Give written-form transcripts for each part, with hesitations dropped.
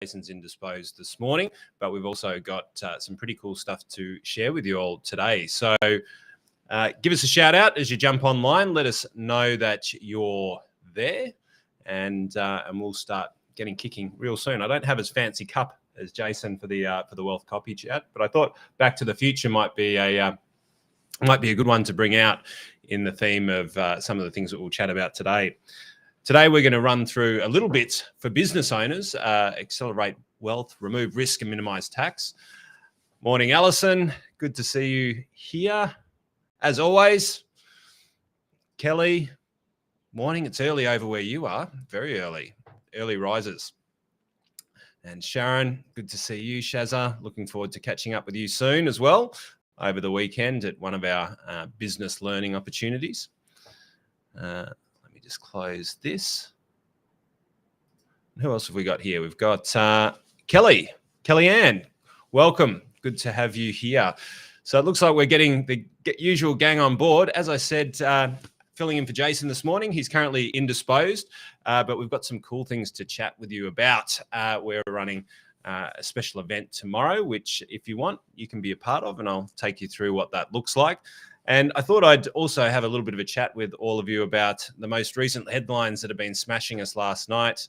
Jason's indisposed this morning, but we've also got some pretty cool stuff to share with you all today. So give us a shout out as you jump online. Let us know that you're there, and we'll start getting kicking real soon. I don't have as fancy cup as Jason for the Wealth Copy Chat, but I thought Back to the Future might be a good one to bring out in the theme of some of the things that we'll chat about today. Today, we're going to run through a little bit for business owners, accelerate wealth, remove risk, and minimize tax. Morning, Alison. Good to see you here. As always, Kelly, morning. It's early over where you are. Very early. Early risers. And Sharon, good to see you, Shazza. Looking forward to catching up with you soon as well over the weekend at one of our business learning opportunities. Let me just close this. Who else have we got here? We've got Kellyanne. Welcome. Good to have you here. So it looks like we're getting the usual gang on board. As I said, filling in for Jason this morning. He's currently indisposed, but we've got some cool things to chat with you about. We're running a special event tomorrow, which if you want, you can be a part of, and I'll take you through what that looks like. And I thought I'd also have a little bit of a chat with all of you about the most recent headlines that have been smashing us last night,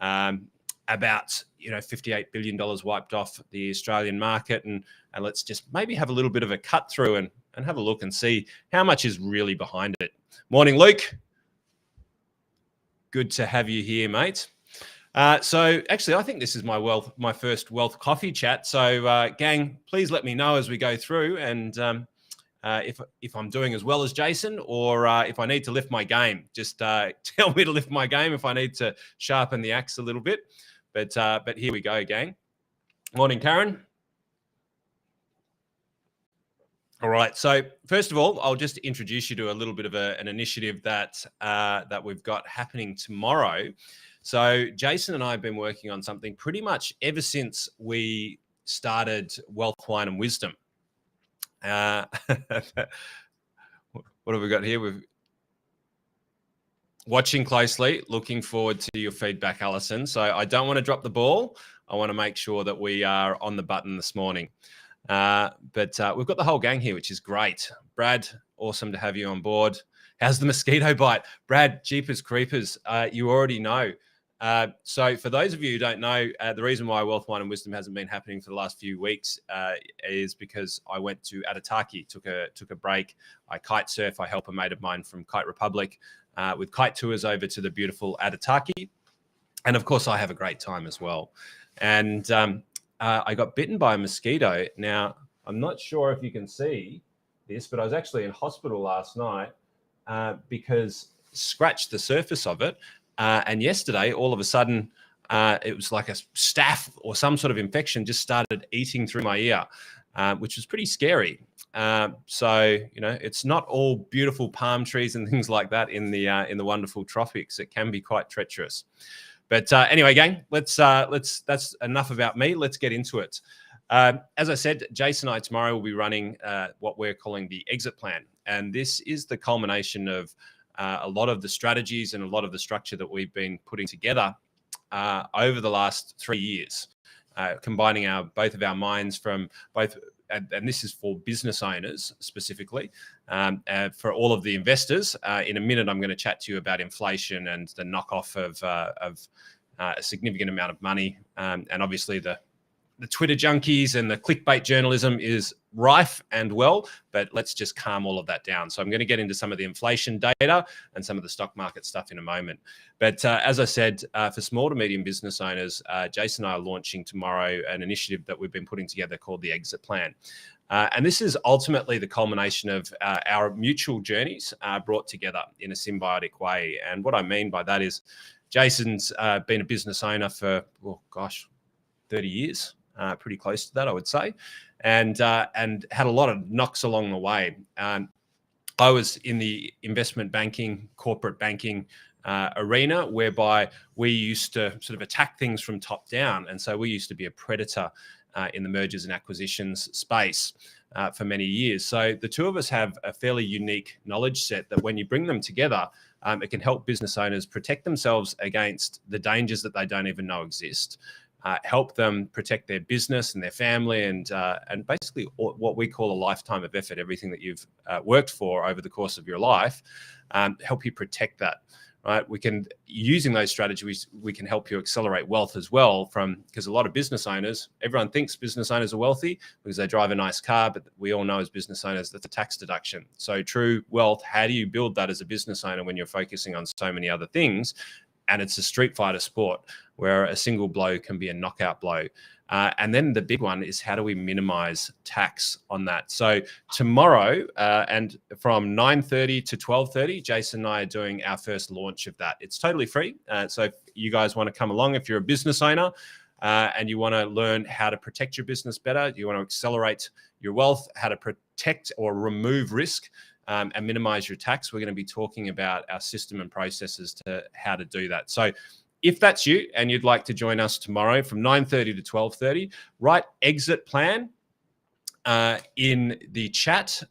about $58 billion wiped off the Australian market, and let's just maybe have a little bit of a cut through and have a look and see how much is really behind it. Morning, Luke. Good to have you here, mate. So actually, I think this is my first Wealth Coffee Chat. So gang, please let me know as we go through, and if I'm doing as well as Jason, or if I need to lift my game. Just tell me to lift my game if I need to sharpen the axe a little bit. But here we go, gang. Morning, Karen. All right. So first of all, I'll just introduce you to a little bit of an initiative that we've got happening tomorrow. So Jason and I have been working on something pretty much ever since we started Wealth, Wine and Wisdom. What have we got here? We're watching closely, looking forward to your feedback, Alison. So I don't want to drop the ball. I want to make sure that we are on the button this morning. But we've got the whole gang here, which is great. Brad, awesome to have you on board. How's the mosquito bite? Brad, Jeepers Creepers, you already know. So for those of you who don't know, the reason why Wealth, Wine and Wisdom hasn't been happening for the last few weeks is because I went to Arataki, took a break. I kite surf. I help a mate of mine from Kite Republic with kite tours over to the beautiful Arataki. And of course, I have a great time as well. And I got bitten by a mosquito. Now, I'm not sure if you can see this, but I was actually in hospital last night because scratched the surface of it. And yesterday, all of a sudden, it was like a staph or some sort of infection just started eating through my ear, which was pretty scary. So, it's not all beautiful palm trees and things like that in the wonderful tropics. It can be quite treacherous. But anyway, gang, that's enough about me. Let's get into it. As I said, Jason and I tomorrow will be running what we're calling the exit plan. And this is the culmination of a lot of the strategies and a lot of the structure that we've been putting together over the last 3 years, combining both of our minds from both, and this is for business owners specifically, for all of the investors. In a minute, I'm going to chat to you about inflation and the knockoff of a significant amount of money, and obviously the Twitter junkies and the clickbait journalism is rife and well, but let's just calm all of that down. So I'm going to get into some of the inflation data and some of the stock market stuff in a moment. But as I said, for small to medium business owners, Jason and I are launching tomorrow an initiative that we've been putting together called the Exit Plan. And this is ultimately the culmination of our mutual journeys brought together in a symbiotic way. And what I mean by that is Jason's been a business owner for, 30 years. Pretty close to that, I would say, and had a lot of knocks along the way. I was in the investment banking, corporate banking arena, whereby we used to sort of attack things from top down. And so we used to be a predator in the mergers and acquisitions space for many years. So the two of us have a fairly unique knowledge set that when you bring them together, it can help business owners protect themselves against the dangers that they don't even know exist. help them protect their business and their family, and basically what we call a lifetime of effort, everything that you've worked for over the course of your life, help you protect that. Right, we can, using those strategies, we can help you accelerate wealth as well. Because a lot of business owners, everyone thinks business owners are wealthy because they drive a nice car, but we all know as business owners that's a tax deduction. So true wealth, how do you build that as a business owner when you're focusing on so many other things? And it's a street fighter sport where a single blow can be a knockout blow. And then the big one is, how do we minimize tax on that? So tomorrow, and from 9:30 to 12:30, Jason and I are doing our first launch of that. It's totally free. So if you guys want to come along, if you're a business owner and you want to learn how to protect your business better, you want to accelerate your wealth, how to protect or remove risk, and minimize your tax, we're going to be talking about our system and processes to how to do that. So if that's you and you'd like to join us tomorrow from 9:30 to 12:30, write exit plan in the chat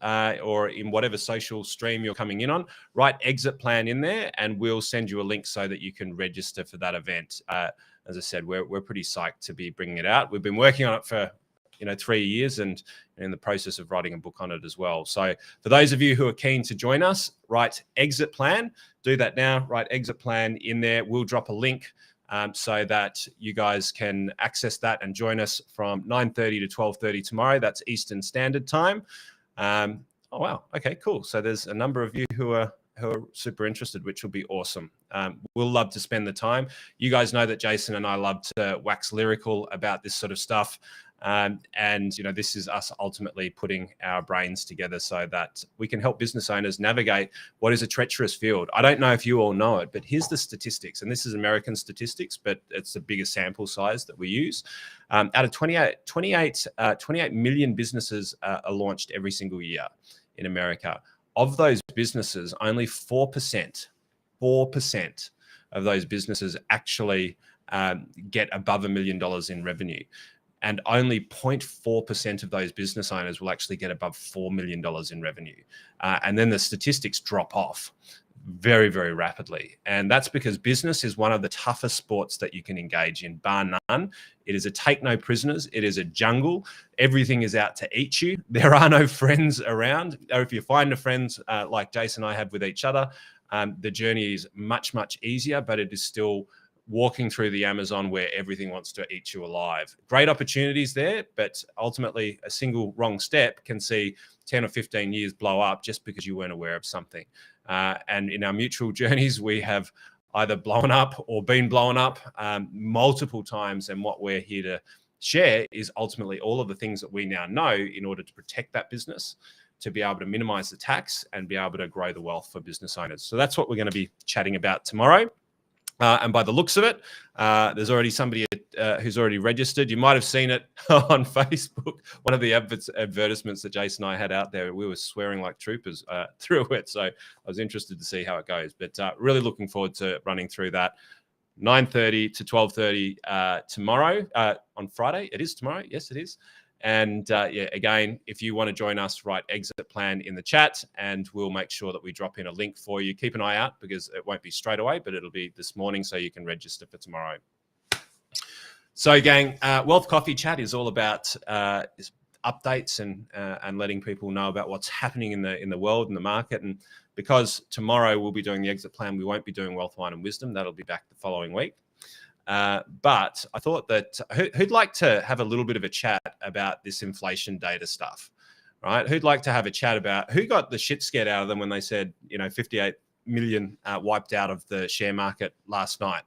or in whatever social stream you're coming in on. Write exit plan in there and we'll send you a link so that you can register for that event. As I said, we're pretty psyched to be bringing it out. We've been working on it for 3 years and in the process of writing a book on it as well. So for those of you who are keen to join us, write exit plan. Do that now. Write exit plan in there. We'll drop a link so that you guys can access that and join us from 9:30 to 12:30 tomorrow. That's Eastern Standard Time. Oh, wow. Okay, cool. So there's a number of you who are super interested, which will be awesome. We'll love to spend the time. You guys know that Jason and I love to wax lyrical about this sort of stuff. And this is us ultimately putting our brains together so that we can help business owners navigate what is a treacherous field. I don't know if you all know it, but here's the statistics, and this is American statistics, but it's the biggest sample size that we use. Out of 28 million businesses are launched every single year in America. Of those businesses, only 4% of those businesses actually get above $1 million in revenue. And only 0.4% of those business owners will actually get above $4 million in revenue. And then the statistics drop off very, very rapidly. And that's because business is one of the toughest sports that you can engage in, bar none. It is a take no prisoners. It is a jungle. Everything is out to eat you. There are no friends around. Or if you find a friend like Jason and I have with each other, the journey is much, much easier, but it is still walking through the Amazon where everything wants to eat you alive. Great opportunities there, but ultimately a single wrong step can see 10 or 15 years blow up just because you weren't aware of something. And in our mutual journeys, we have either blown up or been blown up multiple times. And what we're here to share is ultimately all of the things that we now know in order to protect that business, to be able to minimize the tax and be able to grow the wealth for business owners. So that's what we're going to be chatting about tomorrow. And by the looks of it, there's already somebody who's already registered. You might have seen it on Facebook. One of the advertisements that Jason and I had out there, we were swearing like troopers through it. So I was interested to see how it goes. But really looking forward to running through that. 9:30 to 12:30 tomorrow on Friday. It is tomorrow. Yes, it is. And again, if you want to join us, write exit plan in the chat and we'll make sure that we drop in a link for you. Keep an eye out because it won't be straight away, but it'll be this morning so you can register for tomorrow. So gang, Wealth Coffee Chat is all about updates and letting people know about what's happening in the world and the market. And because tomorrow we'll be doing the exit plan, we won't be doing Wealth, Wine and Wisdom. That'll be back the following week. But I thought that who'd like to have a little bit of a chat about this inflation data stuff, right? Who'd like to have a chat about who got the shit scared out of them when they said, 58 million wiped out of the share market last night?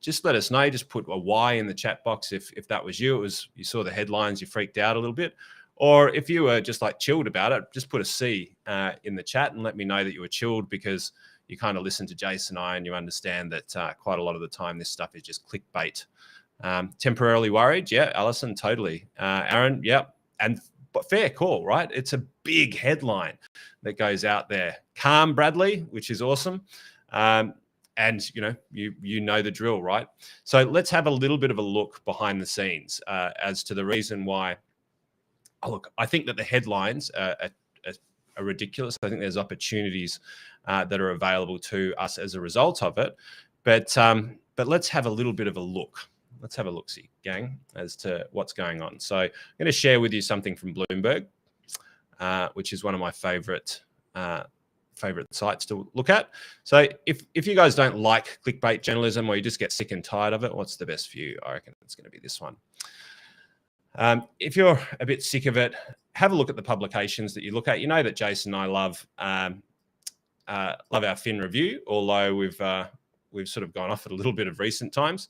Just let us know. Just put a Y in the chat box if that was you. You saw the headlines, you freaked out a little bit. Or if you were just like chilled about it, just put a C in the chat and let me know that you were chilled because you kind of listen to Jason and I and you understand that quite a lot of the time this stuff is just clickbait. Temporarily worried? Yeah, Alison, totally. Aaron, yeah. But fair call, right? It's a big headline that goes out there. Calm, Bradley, which is awesome. And you know the drill, right? So let's have a little bit of a look behind the scenes as to the reason why. Oh, look, I think that the headlines are ridiculous. I think there's opportunities that are available to us as a result of it. But let's have a little bit of a look. let's have a look-see, gang, as to what's going on. So I'm going to share with you something from Bloomberg, which is one of my favorite sites to look at. So if you guys don't like clickbait journalism, or you just get sick and tired of it, what's the best for you? I reckon it's going to be this one. If you're a bit sick of it, have a look at the publications that you look at. You know that Jason and I love our Fin review, although we've sort of gone off it a little bit of recent times.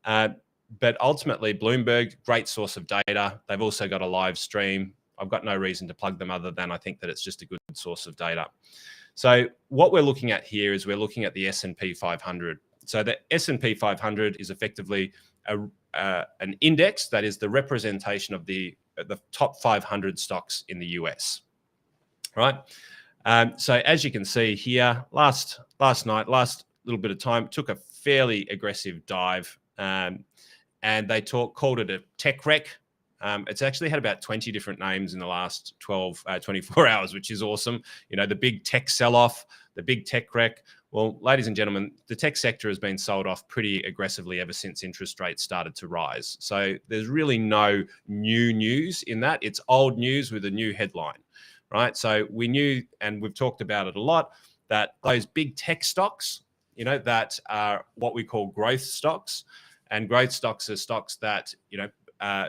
But ultimately, Bloomberg, great source of data. They've also got a live stream. I've got no reason to plug them other than I think that it's just a good source of data. So what we're looking at here is we're looking at the S&P 500. So the S&P 500 is effectively an index that is the representation of the top 500 stocks in the US, right? So as you can see here, last little bit of time, took a fairly aggressive dive, and they called it a tech wreck. It's actually had about 20 different names in the last 24 hours, which is awesome. You know, the big tech sell-off, the big tech wreck. Well, ladies and gentlemen, the tech sector has been sold off pretty aggressively ever since interest rates started to rise. So there's really no new news in that. It's old news with a new headline, right? So we knew, and we've talked about it a lot, that those big tech stocks, you know, that are what we call growth stocks. And growth stocks are stocks that, you know,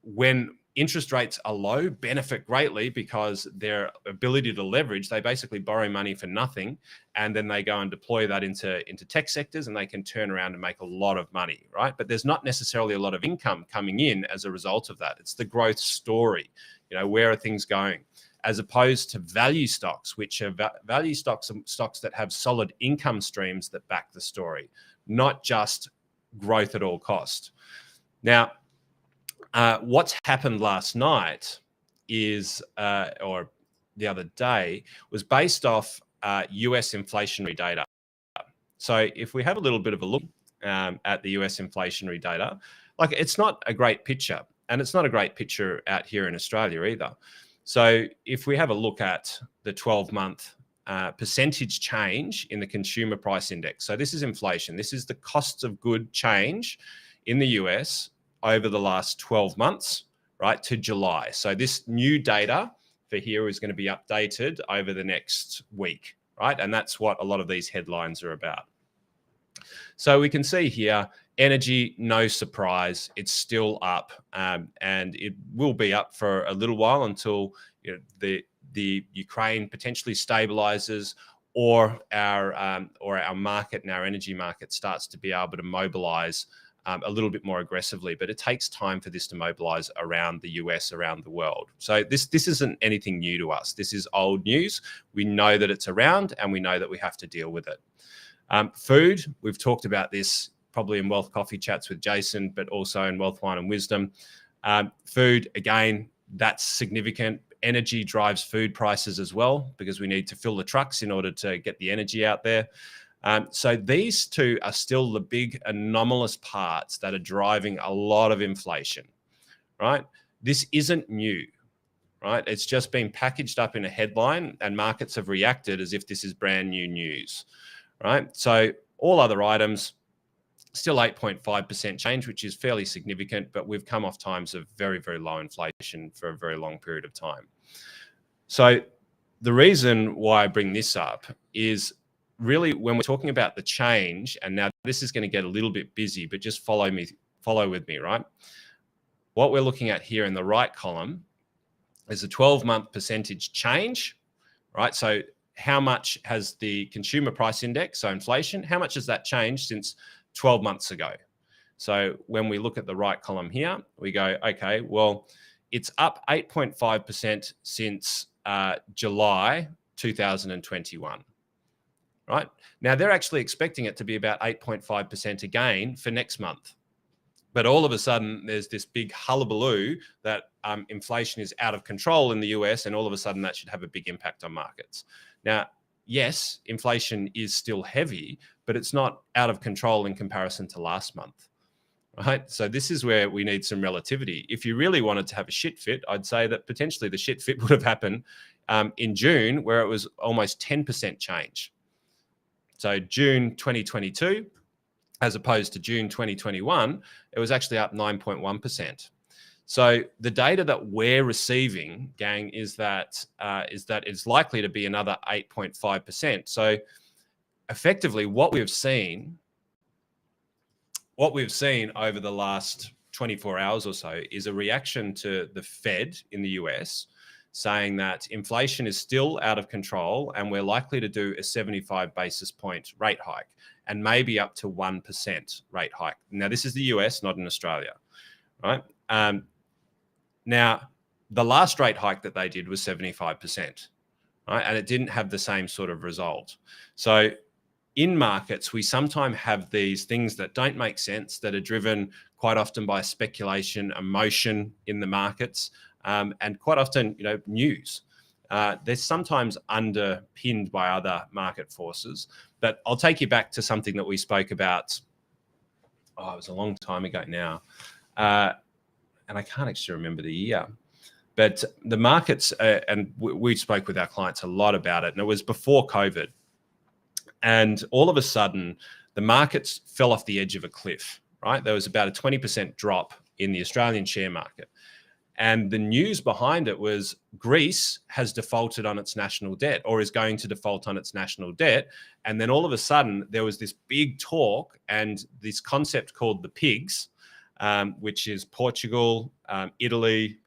when interest rates are low, benefit greatly because their ability to leverage, they basically borrow money for nothing, and then they go and deploy that into tech sectors, and they can turn around and make a lot of money, right? But there's not necessarily a lot of income coming in as a result of that. It's the growth story. You know, where are things going? As opposed to value stocks, which are value stocks that have solid income streams that back the story, not just growth at all cost. Now, what's happened last night is, or the other day, was based off US inflationary data. So if we have a little bit of a look at the US inflationary data, like, it's not a great picture, and it's not a great picture out here in Australia either. So if we have a look at the 12-month percentage change in the consumer price index, so this is inflation. This is the costs of good change in the US over the last 12 months, right, to July. So this new data for here is going to be updated over the next week, right? And that's what a lot of these headlines are about. So we can see here, energy, no surprise, it's still up, and it will be up for a little while until, you know, the Ukraine potentially stabilizes, or our market and our energy market starts to be able to mobilize a little bit more aggressively. But it takes time for this to mobilize around the US, around the world. So this isn't anything new to us. This is old news. We know that it's around, and we know that we have to deal with it. Food, we've talked about this probably in Wealth Coffee Chats with Jason, but also in Wealth, Wine and Wisdom. Food, again, that's significant. Energy drives food prices as well, because we need to fill the trucks in order to get the energy out there. So these two are still the big anomalous parts that are driving a lot of inflation, right? This isn't new, right? It's just been packaged up in a headline, and markets have reacted as if this is brand new news, right? So all other items, still 8.5% change, which is fairly significant, but we've come off times of very, very low inflation for a very long period of time. So the reason why I bring this up is really when we're talking about the change, and now this is going to get a little bit busy, but just follow with me, right? What we're looking at here in the right column is a 12-month percentage change, right? So how much has the consumer price index, so inflation, how much has that changed since 12 months ago? So when we look at the right column here, we go, okay, well, it's up 8.5% since July 2021. Right? Now, they're actually expecting it to be about 8.5% again for next month. But all of a sudden, there's this big hullabaloo that inflation is out of control in the US, and all of a sudden that should have a big impact on markets. Now, yes, inflation is still heavy, but it's not out of control in comparison to last month. Right? So this is where we need some relativity. If you really wanted to have a shit fit, I'd say that potentially the shit fit would have happened in June, where it was almost 10% change. So June 2022, as opposed to June 2021, it was actually up 9.1%. So the data that we're receiving, gang, is that it's likely to be another 8.5%. So effectively, what we've seen over the last 24 hours or so is a reaction to the Fed in the US saying that inflation is still out of control and we're likely to do a 75 basis point rate hike and maybe up to 1% rate hike. Now, this is the US, not in Australia, right? Now, the last rate hike that they did was 75%, right? And it didn't have the same sort of result. So in markets, we sometimes have these things that don't make sense, that are driven quite often by speculation, emotion in the markets, and quite often, news. They're sometimes underpinned by other market forces. But I'll take you back to something that we spoke about, it was a long time ago now, and I can't actually remember the year. But the markets, and we spoke with our clients a lot about it, and it was before COVID. And all of a sudden, the markets fell off the edge of a cliff, right? There was about a 20% drop in the Australian share market. And the news behind it was Greece has defaulted on its national debt, or is going to default on its national debt. And then all of a sudden, there was this big talk and this concept called the pigs, which is Portugal, Italy,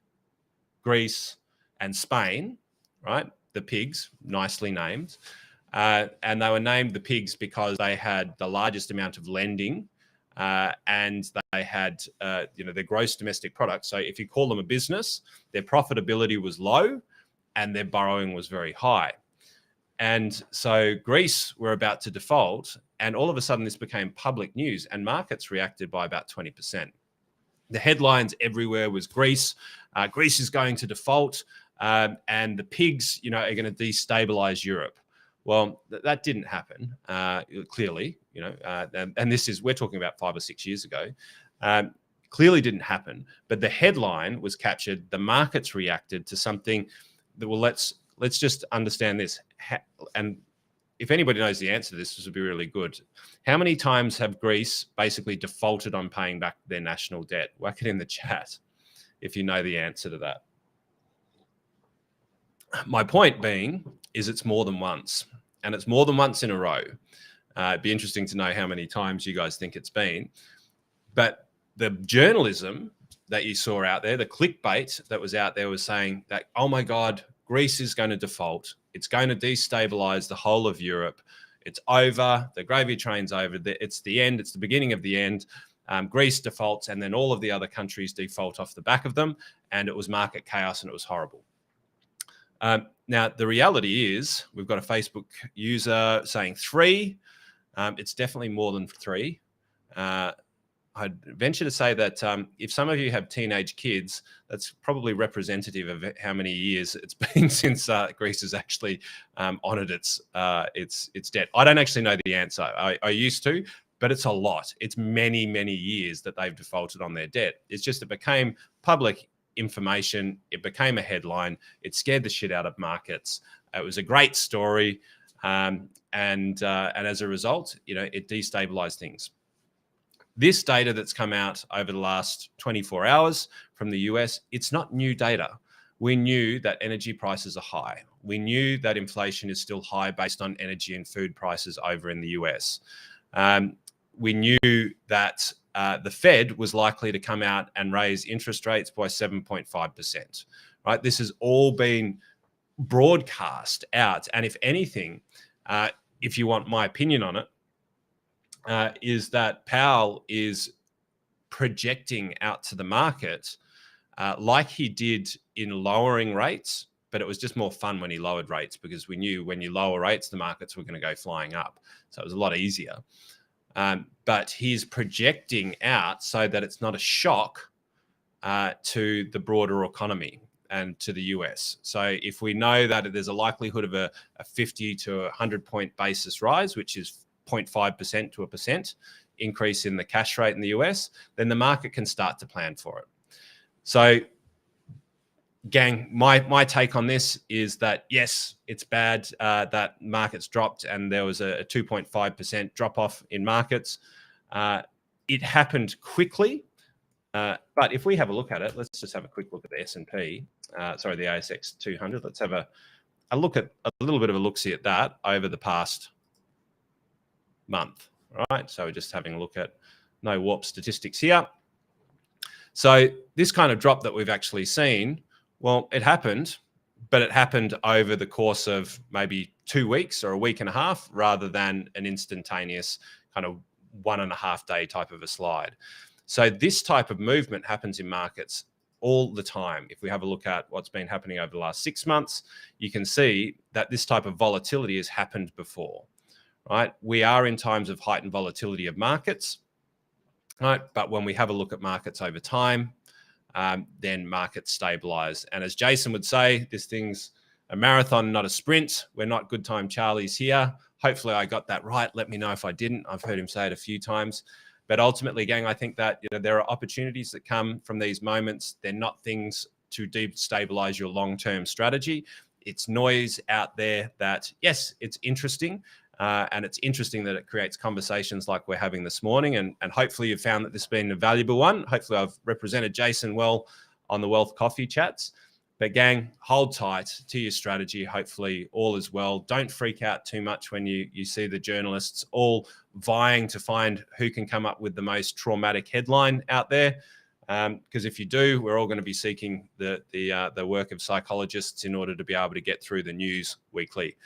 Greece, and Spain, right? The pigs, nicely named. And they were named the pigs because they had the largest amount of lending, and they had, their gross domestic product. So if you call them a business, their profitability was low and their borrowing was very high. And so Greece were about to default, and all of a sudden this became public news, and markets reacted by about 20%. The headlines everywhere was Greece. Greece is going to default, and the pigs, are going to destabilize Europe. Well, that didn't happen, clearly, and we're talking about 5 or 6 years ago. Clearly didn't happen, but the headline was captured. The markets reacted to something that, well, let's just understand this. And if anybody knows the answer to this would be really good. How many times have Greece basically defaulted on paying back their national debt? Whack it in the chat if you know the answer to that. My point being is it's more than once, and it's more than once in a row. It'd be interesting to know how many times you guys think it's been. But the journalism that you saw out there, the clickbait that was out there was saying that, oh my God, Greece is going to default. It's going to destabilize the whole of Europe. It's over. The gravy train's over. It's the end. It's the beginning of the end. Greece defaults, and then all of the other countries default off the back of them. And it was market chaos, and it was horrible. Now, the reality is we've got a Facebook user saying 3. It's definitely more than 3. I'd venture to say that if some of you have teenage kids, that's probably representative of how many years it's been since Greece has actually honoured its debt. I don't actually know the answer. I used to, but it's a lot. It's many, many years that they've defaulted on their debt. It's just it became public information. It became a headline. It scared the shit out of markets. It was a great story, and as a result, it destabilized things. This data that's come out over the last 24 hours from the US, it's not new data. We knew that energy prices are high. We knew that inflation is still high based on energy and food prices over in the US. We knew that the Fed was likely to come out and raise interest rates by 7.5%. Right? This has all been broadcast out. And if anything, if you want my opinion on it, is that Powell is projecting out to the market like he did in lowering rates, but it was just more fun when he lowered rates, because we knew when you lower rates, the markets were going to go flying up. So it was a lot easier. But he's projecting out so that it's not a shock to the broader economy and to the US. So if we know that there's a likelihood of a 50 to 100 point basis rise, which is 0.5% to 1% increase in the cash rate in the US, then the market can start to plan for it. So, gang, my take on this is that, yes, it's bad that markets dropped and there was a 2.5% drop off in markets. It happened quickly. But if we have a look at it, let's just have a quick look at the S&P, sorry, the ASX 200. Let's have a look at a little bit of a look-see at that over the past month, right? So we're just having a look at no warp statistics here. So this kind of drop that we've actually seen, well, it happened, but it happened over the course of maybe 2 weeks or a week and a half rather than an instantaneous kind of 1.5 day type of a slide. So this type of movement happens in markets all the time. If we have a look at what's been happening over the last 6 months, you can see that this type of volatility has happened before, right? We are in times of heightened volatility of markets, right? But when we have a look at markets over time, then markets stabilize. And as Jason would say, this thing's a marathon, not a sprint. We're not good time Charlies here. Hopefully I got that right. Let me know if I didn't. I've heard him say it a few times. But ultimately, gang, I think that there are opportunities that come from these moments. They're not things to destabilize your long-term strategy. It's noise out there that, yes, it's interesting. And it's interesting that it creates conversations like we're having this morning. And hopefully you've found that this has been a valuable one. Hopefully I've represented Jason well on the Wealth Coffee Chats. But gang, hold tight to your strategy. Hopefully all is well. Don't freak out too much when you see the journalists all vying to find who can come up with the most traumatic headline out there. Because if you do, we're all going to be seeking the work of psychologists in order to be able to get through the news weekly.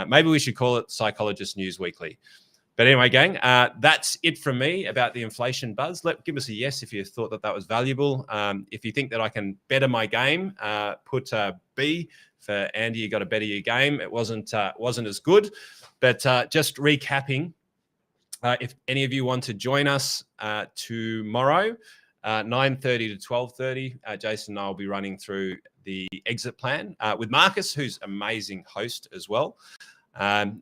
Maybe we should call it Psychologist News Weekly. But anyway, gang, that's it from me about the inflation buzz. Give us a yes if you thought that was valuable. If you think that I can better my game, put a B for Andy. You got to better your game. It wasn't as good. But just recapping, if any of you want to join us tomorrow, 9:30 to 12:30, Jason and I will be running through the exit plan with Marcus, who's an amazing host as well. And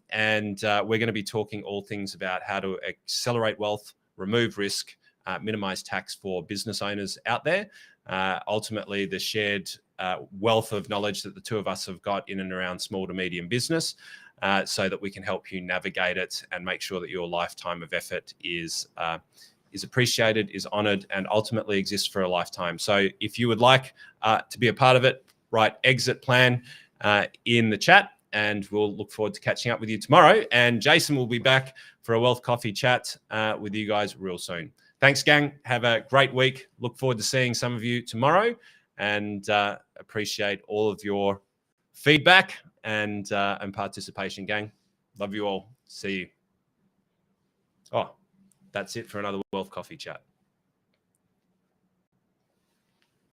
we're going to be talking all things about how to accelerate wealth, remove risk, minimize tax for business owners out there. Ultimately, the shared wealth of knowledge that the two of us have got in and around small to medium business, so that we can help you navigate it and make sure that your lifetime of effort is appreciated, is honored, and ultimately exists for a lifetime. So if you would like to be a part of it, write exit plan in the chat, and we'll look forward to catching up with you tomorrow. And Jason will be back for a Wealth Coffee Chat with you guys real soon. Thanks, gang. Have a great week. Look forward to seeing some of you tomorrow, and appreciate all of your feedback and participation, gang. Love you all. See you. Oh, that's it for another Wealth Coffee Chat.